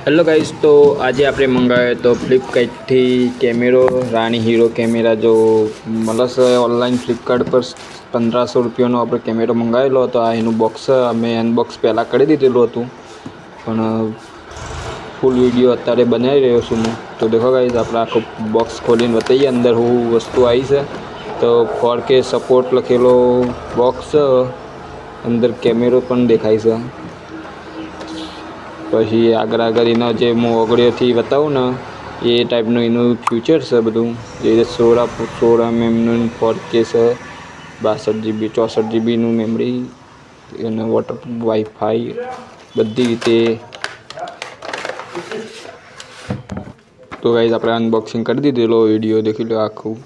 Hello guys, તો આજે આપણે મંગાવ્યો તો ફ્લિપકાર્ટથી કેમેરો રાણી હીરો કેમેરા જો મળે છે ઓનલાઈન ફ્લિપકાર્ટ પર 1500 રૂપિયાનો આપણે કેમેરો મંગાવેલો હતો. આ એનું બોક્સ અમે અનબોક્સ પહેલાં કરી દીધેલું હતું, પણ ફૂલ વિડીયો અત્યારે બનાવી રહ્યો છું હું. તો દેખો ગાઈસ, આપણે આખું બોક્સ ખોલીને બતાવીએ અંદર હું વસ્તુ આવી છે. તો 4K સપોર્ટ લખેલો બોક્સ, અંદર કેમેરો પણ દેખાય છે. પછી આગળ એના જે હું ઓગળીઓથી બતાવું ને એ ટાઈપનું એનું ફ્યુચર છે બધું. જે 16 એમએમનું 4K છે, 62 GB 64 GBનું મેમરી અને વોટરપ્રૂફ વાઈફાઈ બધી રીતે. તો ગાઈઝ, આપણે અનબોક્સિંગ કરી દીધેલો વિડીયો દેખી લો, આખું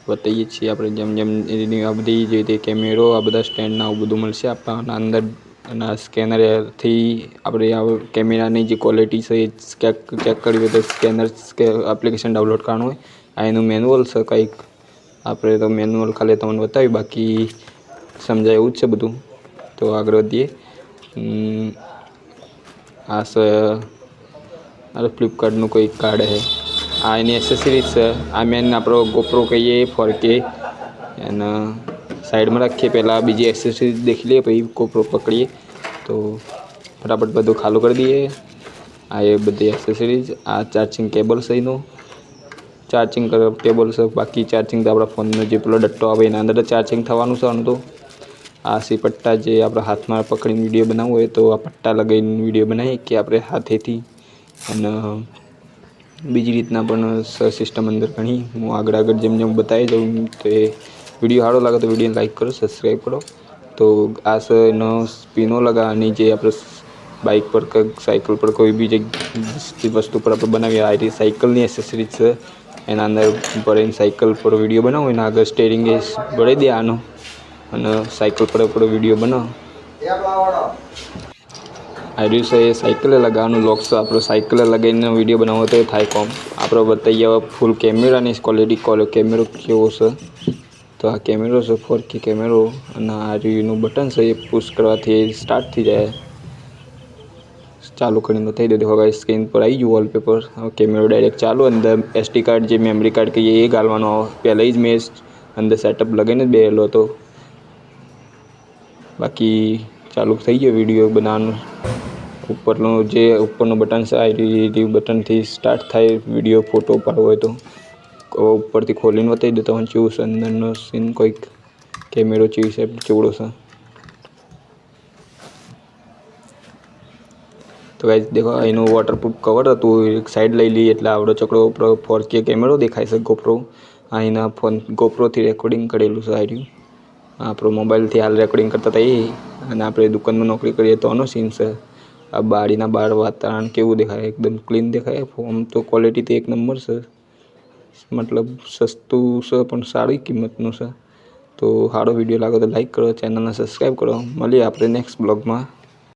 બતાવીએ છીએ આપણે જેમ જેમ એની આ બધી જે રીતે કેમેરો, આ બધા સ્ટેન્ડના આવું બધું મળશે આપણને અંદર. અને સ્કેનરથી આપણે આ કેમેરાની જે ક્વોલિટી છે એ ચેક કરવી હોય તો સ્કેનર એપ્લિકેશન ડાઉનલોડ કરવાનું હોય. આ એનું મેન્યુઅલ છે કંઈક, આપણે તો મેન્યુઅલ ખાલી તમને બતાવી, બાકી સમજાય એવું જ છે બધું. તો આગળ વધીએ. આ છે ફ્લિપકાર્ટનું કોઈ કાર્ડ છે. આ એની એસેસરીઝ છે. આ મેન આપણો ગોપ્રો કહીએ 4K, અને સાઈડમાં રાખીએ. પહેલાં બીજી એસેસરીઝ દેખી લઈએ, પછી ગોપ્રો પકડીએ. તો ફટાફટ બધું ખાલું કરી દઈએ. આ એ બધી એસેસરીઝ. આ ચાર્જિંગ કેબલ છે, એનો ચાર્જિંગ કેબલ છે. બાકી ચાર્જિંગ તો આપણા ફોનનો જે પેલો ડટ્ટો આવે એના અંદર ચાર્જિંગ થવાનું છે આનું. તો આ સી પટ્ટા, જે આપણા હાથમાં પકડીને વિડીયો બનાવવો હોય તો આ પટ્ટા લગાવીને વિડીયો બનાવીએ કે આપણે હાથેથી. અને બીજી રીતના પણ સિસ્ટમ અંદર ઘણી હું આગળ જેમ જેમ બતાવી દઉં. તો એ વિડીયો સારો લાગે તો વિડીયોને લાઈક કરો, સબસ્ક્રાઈબ કરો. તો આ છે એનો સ્પિનો લગાવવાની, જે આપણે બાઇક પર કે સાયકલ પર કોઈ બી વસ્તુ પર આપણે બનાવીએ. આ રીતે સાયકલની એસેસરીઝ છે. એના અંદર ભરીને સાયકલ પર વિડીયો બનાવો, એના આગળ સ્ટેરિંગ એ ભરી દે આનો, અને સાયકલ પર આપણો વિડીયો બનાવો. આ રહ્યું છે એ સાયકલે લગાવવાનું લોક છે. આપણો સાયકલે લગાવીને વિડીયો બનાવવો તો થાય કોમ. આપણે બતાવીએ હવે ફૂલ કેમેરાની ક્વોલિટી, કેમેરો કેવો છે. તો આ કેમેરો છે 4K કેમેરો, અને આ રીનું બટન છે એ પુશ કરવાથી સ્ટાર્ટ થઈ જાય. ચાલુ કરીને બતાવી દો. હવે સ્ક્રીન પર આવી ગયું વોલપેપર. કેમેરો ડાયરેક્ટ ચાલુ. અંદર SD કાર્ડ, જે મેમરી કાર્ડ કહીએ એ ગાળવાનો. પહેલાં જ મેં અંદર સેટઅપ લગાવીને જ બેસેલો હતો. બાકી ચાલુ થઈ ગયો વિડીયો બનાવવાનું. ઉપરનું બટન છે, આ બટનથી સ્ટાર્ટ થાય વિડીયો, ફોટો પાડવો હોય તો. ઉપરથી ખોલીને બતાવી દો તમને કેવું છે અંદરનો સીન. કોઈક કેમેરો ચેવી છે, ચેવડો છે. તો ગાઈસ દેખો, એનું વોટરપ્રૂફ કવર હતું, એક સાઈડ લઈ લઈએ એટલે આવડો ચકડો 4K કેમેરો દેખાય છે ગોપ્રો. આ એના ગોપ્રોથી રેકોર્ડિંગ કરેલું છે. આ આપણો મોબાઈલથી હાલ રેકોર્ડિંગ કરતા હતા એ. અને આપણે દુકાનમાં નોકરી કરીએ તો આનો સીન છે. આ બારીના બહાર વાતાવરણ કેવું દેખાય, એકદમ ક્લીન દેખાય. આમ તો ક્વોલિટી તો એક નંબર છે, મતલબ સસ્તું છે પણ સારી કિંમતનું છે. તો સારો વિડીયો લાગે તો લાઈક કરો, ચેનલને સબસ્ક્રાઈબ કરો. મળીએ આપણે નેક્સ્ટ બ્લોગમાં.